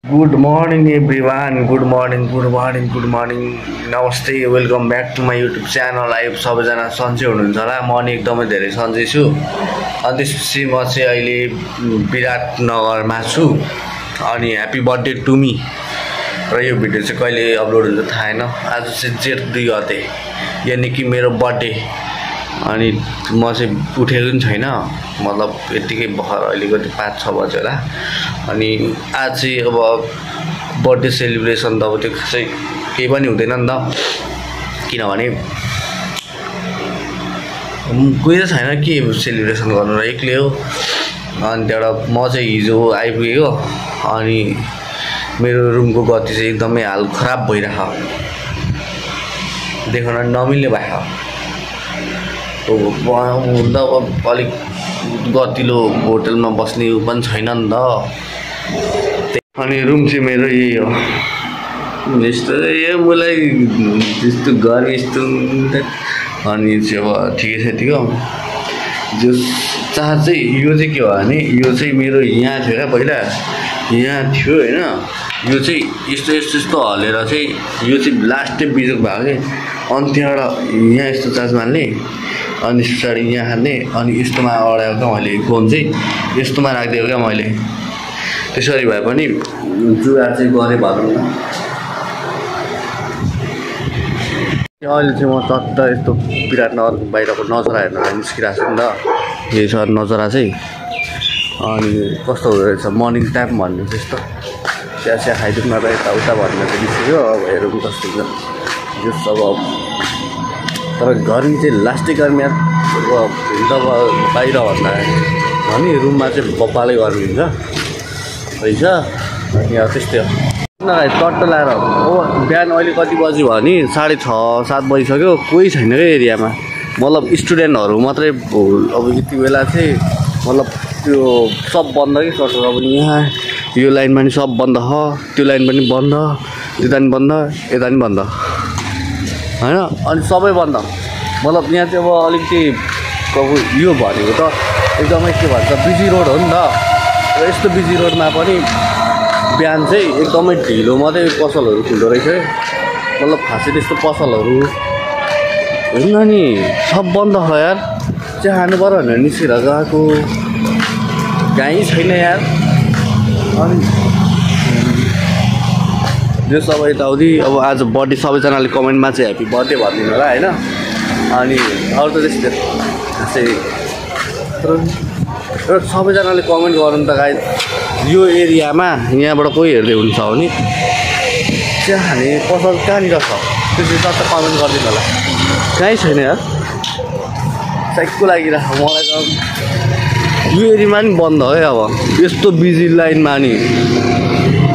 Good morning everyone. Good morning. Namaste. Welcome back to my YouTube channel. I hope सबैजना सन्चै हुनुहुन्छ होला। म नि एकदमै धेरै सन्चै छु। अनि त्यसपछि म चाहिँ अहिले विराटनगरमा छु। अनि ह्यापी बर्थडे टु मी। र यो भिडियो चाहिँ कहिले अपलोड हुन्छ थाहा छैन। आज चाहिँ जेठ 2 गते यानी कि मेरो बर्थडे। अनि म चाहिँ उठेको पनि छैन, मतलब यतिकै भर्खर अहिलेको 5-6 बज्यो होला। अनि आज चाहिँ अब बर्थडे सेलिब्रेसन त अब त्यो खासै केही पनि हुँदैन नि त, किनभने कोही त छैन के सेलिब्रेसन गर्नु र एक्लै हो। अनि त्यहाँबाट म चाहिँ हिजो आइपुगेको, अनि मेरो रुमको गति चाहिँ एकदमै हाल खराब भइरहेको, देखाउन नमिल्ने भएको। हुँदा अब अलिक गतिलो होटलमा बस्ने पनि छैन नि त। अनि रुम चाहिँ मेरो यही हो। यस्तो यो मलाई त्यस्तो गर्मी यस्तो अनि चाहिँ अब ठिकै छ यतिको। जो चाह चाहिँ यो चाहिँ के हो भने यो चाहिँ मेरो यहाँ थियो क्या, पहिला यहाँ थियो होइन। यो चाहिँ यस्तो यस्तो यस्तो हलेर चाहिँ यो चाहिँ लास्टै बिजोक भएको कि। अनि त्यहाँबाट यहाँ यस्तो चार्ज मार्ने, अनि पछाडि यहाँ हान्ने, अनि यस्तोमा अडाएको क्या मैले। फोन चाहिँ यस्तोमा राखिदिएको क्या मैले। त्यसरी भए पनि जुगाड चाहिँ गरेँ भनौँ न। अहिले चाहिँ म चट्ट यस्तो विराटनगरको बाहिरको नजारा हेर्न निस्किरहेको छु नि त। यही छ नजारा चाहिँ। अनि कस्तो हुँदो रहेछ मर्निङ टाइम भन्ने त्यस्तो चिया खाइदिउँ न त यताउता भन्ने चाहिँ निस्क्यो। अब हेरौँ कस्तो हुन्छ जस। अब तर गर्मी चाहिँ लास्टै गर्मी अब हुन्छ अब बाहिर भन्दा भने रुममा चाहिँ बप्पाले गर्मी हुन्छ रहेछ। अनि अब त्यस्तै हो न। टट्ट लाएर हो बिहान अहिले कति बज्यो भने 6:30-7 बजिसक्यो। कोही छैन क्या एरियामा, मतलब स्टुडेन्टहरू मात्रै। अब यति बेला चाहिँ मतलब त्यो सब बन्द कि टट्ट। अब यहाँ यो लाइनमा नि सब बन्द छ, त्यो लाइन पनि बन्द, त्यता पनि बन्द, यता पनि बन्द होइन। अनि सबै बन्द, मतलब यहाँ चाहिँ अब अलिकति अब यो भनेको त एकदमै के भन्छ बिजी रोड हो नि त। र यस्तो बिजी रोडमा पनि बिहान चाहिँ एकदमै ढिलो मात्रै पसलहरू खुल्दो रहेछ है। मतलब खासै त्यस्तो पसलहरू हेर्नु नि सब बन्द छ यार। चिया खानु पऱ्यो भनेर निस्केर गएको कहीँ छैन यार। अनि जो सब यताउति अब आज बर्थडे सबैजनाले कमेन्टमा चाहिँ ह्याप्पी बर्थडे भनिदिनु होला होइन। अनि अरू त त्यस्तै खासै तर सबैजनाले कमेन्ट गर्नु त गाई। यो एरियामा यहाँबाट कोही हेर्दै हुन्छ भने चिया खाने पसल कहाँनिर छ त्यो चाहिँ टक्क कमेन्ट गरिदिनु होला। कहीँ छैन यार, साइकको लागिरहेको मलाई त। यो एरियामा नि बन्द है अब यस्तो बिजी लाइनमा। नि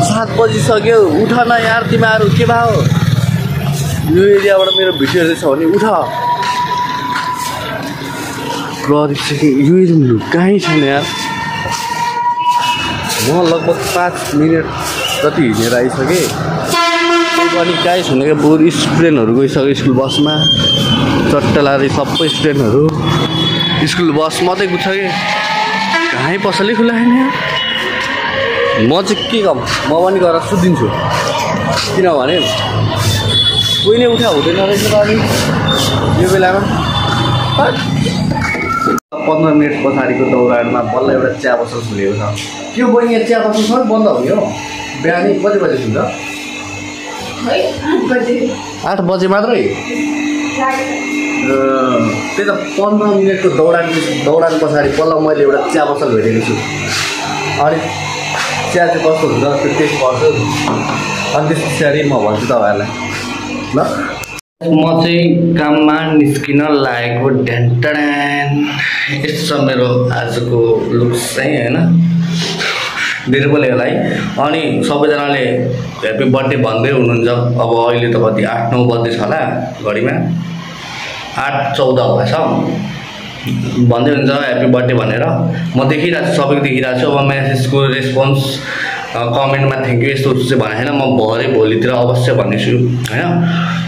7 बजिसक्यो, उठ न यार तिमीहरू, के भयो? यो एरियाबाट मेरो भिडियो हेर्दैछ भने उठ। यो एरिया कहीँ छैन यार। म लगभग 5 मिनट जति हिँडेर आइसकेँ, त्यही पनि कहीँ छैन क्या। बरु स्टुडेन्टहरू गइसक्यो स्कुल बसमा। चट्ट लाएर सबै स्टुडेन्टहरू स्कुल बस मात्रै कुद्छ कि कहीँ पसलै खुला छैन यार। म चाहिँ के गर्नु, म पनि गएर सुत्दिन्छु, किनभने कोही नै उठा हुँदैन रहेछ त। अनि यो बेलामा 15 मिनट पछाडिको दौडानमा बल्ल एउटा चिया पसल खुलेको छ। त्यो बहिनी यहाँ चिया पसल सबै बन्द हुने हो। बिहानै कति बजे खुल्छ? 8 बजे मात्रै। त्यही त 15 मिनटको दौडान पछाडि बल्ल मैले एउटा चिया पसल भेटेको छु। अनि चिया चाहिँ कस्तो हुन्छ त्यो टेस्ट गर्छु। अनि त्यस पछाडि म भन्छु तपाईँहरूलाई ल। म चाहिँ काममा निस्किन लागेको ढ्यान्टाड्यान। यस्तो छ मेरो आजको लुक्स चाहिँ होइन। धेरै बोले होला है। अनि सबैजनाले ह्याप्पी बर्थडे भन्दै हुनुहुन्छ। अब अहिले त कति 8-9 बज्दैछ होला घडीमा, 8:14 भएछ भन्दै हुन्छ ह्याप्पी बर्थडे भनेर। म देखिरहेको छु, सबैको देखिरहेको छु। अब मेसेजको रेस्पोन्स कमेन्टमा थ्याङ्क यू यस्तो चाहिँ भने छैन। म भोलितिर अवश्य भन्नेछु होइन,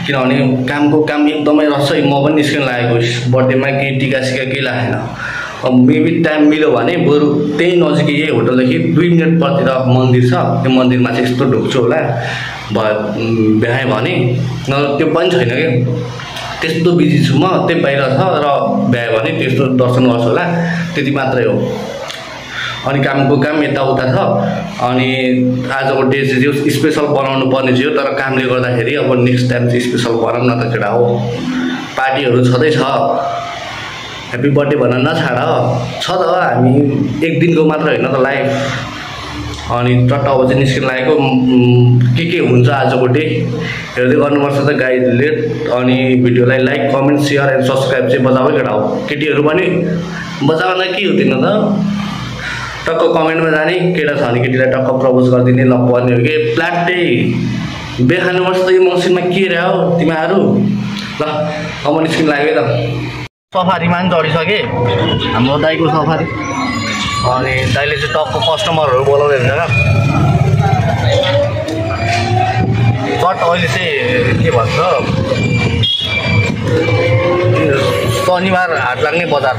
किनभने कामको काम एकदमै रहेछ। म पनि निस्किन लागेको बर्थडेमा केही टिका सिका केही लागेन। मेबी टाइम मिल्यो भने बरु त्यही नजिकै यही होटलदेखि 2 मिनट परतिर मन्दिर छ, त्यो मन्दिरमा चाहिँ यस्तो ढोक्छु होला भ्याएँ भने। त्यो पनि छैन कि त्यस्तो बिजी छु म, त्यही बाहिर छ र भ्यायो भने त्यस्तो दर्शन गर्छु होला, त्यति मात्रै हो। अनि कामको काम यताउता छ। अनि आजको डे चाहिँ स्पेसल बनाउनु पर्ने थियो, तर कामले गर्दाखेरि अब नेक्स्ट टाइम चाहिँ स्पेसल बनाउँ न त केटा हो। पार्टीहरू छँदैछ, ह्याप्पी बर्थडे भन्न नछाड छ त, हामी एक दिनको मात्र होइन त लाइफ। अनि टट्ट अब चाहिँ निस्किन लागेको, के हुन्छ आजको डे हेर्दै गर्नुपर्छ त गाइडले। अनि भिडियोलाई like comment share and subscribe चाहिँ बजाबै केटा हो। केटीहरू पनि बजाउन के हुँदैन त, टक्क कमेन्टमा जाने, केटा छ भने केटीलाई टक्क प्रपोज गरिदिने, ल पर्ने हो कि प्लाटै बेखानुपर्छ त यो मसिनमा के रह्यो तिमीहरू। ल अब निस्किन लाग्यो त, सफारीमा पनि चढिसकेँ हाम्रो दाइको सफारी। अनि दाइले चाहिँ टक्क कस्टमरहरू बोलाउँदै हुन्छ क्या। चट अहिले चाहिँ के भन्छ शनिबार हाट लाग्ने बजार,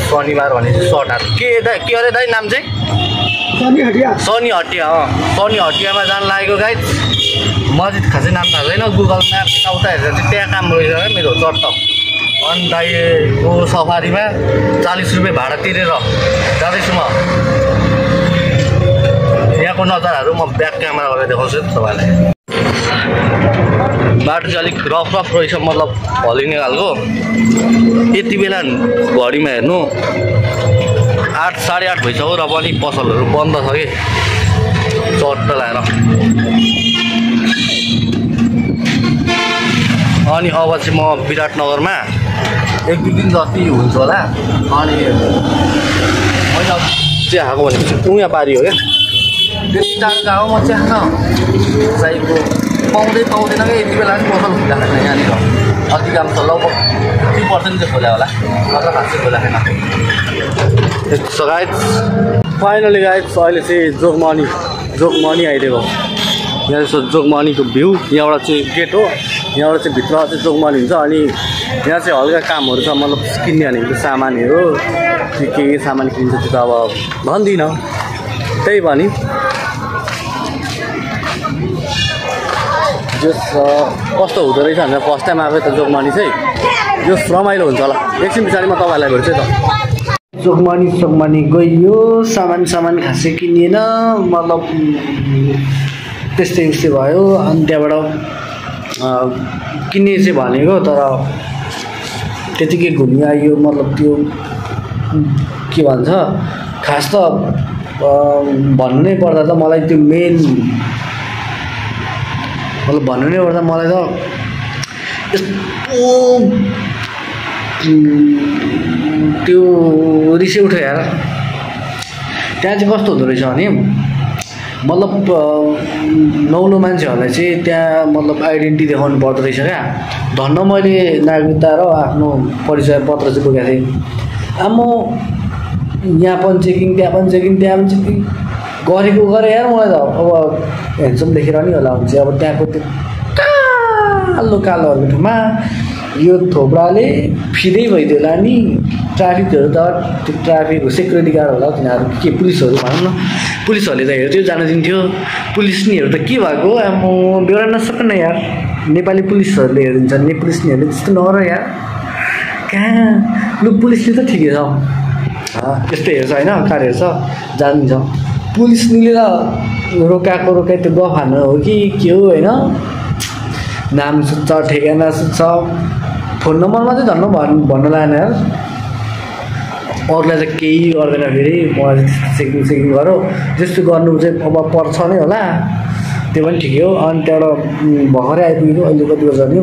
शनिबार भने चाहिँ सर्ट हाट के अरे दाइ नाम चाहिँ शनि हटिया। शनि हटियामा जानु लागेको गाइड। म चाहिँ खासै नाम थाहा छैन, गुगल म्याप यताउता हेरेर चाहिँ त्यहाँ काम रहेछ क्या मेरो चट्ट। अनि दाइको सफारीमा 40 रुपियाँ भाडा तिरेर जाँदैछु म। यहाँको नजाराहरू म ब्याक क्यामेरा गरेर देखाउँछु तपाईँलाई। बाटो चाहिँ अलिक रफ रहेछ, मतलब हलिने खालको। यति बेला घडीमा हेर्नु 8 साढे 8 भइसक्यो र पनि पसलहरू बन्द छ कि चट्ट लगाएर। अनि अब चाहिँ म विराटनगरमा 1-2 दिन जति हुन्छ होला। अनि मैले चिया खाएको भनेपछि उहाँ पारी हो क्या, त्यति टाढो गएको म चिया खान चाहिएको पाउँदैन क्या। यति बेला पनि पसल खुला छैन यहाँनिर, अधिकांश लगभग 50% चाहिँ खोला होला, नत्र खासै खोला छैन। त्यस्तो गाइड फाइनली गाइड अहिले चाहिँ जोगमनी आइदिएको। यहाँ यसो जोगमनीको भ्यू, यहाँबाट चाहिँ गेट हो, यहाँबाट चाहिँ भित्र चाहिँ जोगमनी हुन्छ। अनि यहाँ चाहिँ हल्का कामहरू छ, मतलब किन्ने भनेको सामानहरू के सामान किन्छ त्यो त अब भन्दिनँ, त्यही पनि जस कस्तो हुँदो रहेछ भनेर फर्स्ट टाइम आएको त जोगमनी चाहिँ जस रमाइलो हुन्छ होला। एकछिन पछाडि म तपाईँलाई भेट्छु त। जोगमनी गइयो, सामान खासै किनिएन, मतलब त्यस्तै भयो। अनि त्यहाँबाट किन्ने चाहिँ भनेको, तर त्यतिकै घुमि आइयो। मतलब त्यो के भन्छ खास त भन्नु नै पर्दा त मलाई त्यो मेन, मतलब भन्नु नै पर्दा मलाई त यस्तो त्यो रिसै उठ्यो यार। त्यहाँ चाहिँ कस्तो हुँदो रहेछ भने मतलब नौलो मान्छेहरूलाई चाहिँ त्यहाँ मतलब आइडेन्टिटी देखाउनु पर्दो रहेछ क्या। धन्न मैले नागरिकता र आफ्नो परिचय पत्र चाहिँ बोकेको थिएँ। अब म यहाँ पनि चेकिङ, त्यहाँ पनि चेकिङ गरेको गरेँ यार। मलाई त अब ह्यान्डसम देखेर नि होला हुन्छ। अब त्यहाँको त्यो कालो ठाउँमा यो थोप्राले फिँदै भइदियो होला नि। ट्राफिकहरू त त्यो ट्राफिकको सेक्युरिटी गार्ड होला तिनीहरू, के पुलिसहरू भनौँ न, पुलिसहरूले त हेर्थ्यो जान दिन्थ्यो। पुलिसनीहरू त के भएको म बेहोरा नसक्न यार। नेपाली पुलिसहरूले हेरिदिन्छ, पुलिसनीहरूले त्यस्तो नगर यार। कहाँ लु पुलिसले त ठिकै छ, त्यस्तै हेर्छ होइन, कार हेर्छ जानिन्छ। पुलिसनीले त रोकाइ त्यो गफ हान्नु हो कि के हो होइन। नाम सुत्छ, ठेगाना सुत्छ, फोन नम्बरमा चाहिँ धन्न भन्न लागेन यार। अरूलाई चाहिँ केही गर्दैन फेरि, मलाई चेकिङ गरौँ जस्तो गर्नु चाहिँ अब पर्छ नै होला, त्यो पनि ठिकै हो। अनि त्यहाँबाट भर्खरै आइपुगेको, अहिले कति बज्यो भने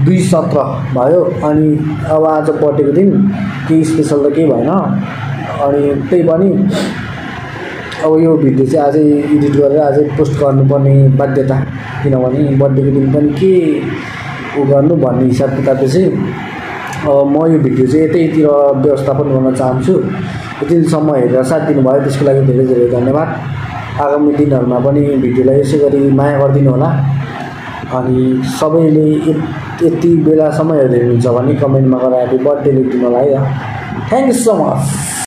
2:17 भयो। अनि अब आज बर्थडेको दिन केही स्पेसल त केही भएन। अनि त्यही पनि अब यो भिडियो चाहिँ अझै एडिट गरेर अझै पोस्ट गर्नुपर्ने बाध्यता, किनभने बर्थडेको दिन पनि के उ गर्नु भन्ने हिसाब किताबले चाहिँ अब म यो भिडियो चाहिँ यतैतिर व्यवस्थापन गर्न चाहन्छु। यतिसम्म हेरेर साथ दिनुभयो त्यसको लागि धेरै धेरै धन्यवाद। आगामी दिनहरूमा पनि भिडियोलाई यसै गरी माया गरिदिनु होला। अनि सबैले यति बेलासम्म हेर्दै हुनुहुन्छ भने कमेन्टमा गएर ह्यापी बर्थडे लेखिदिनु होला है। Thank you so much.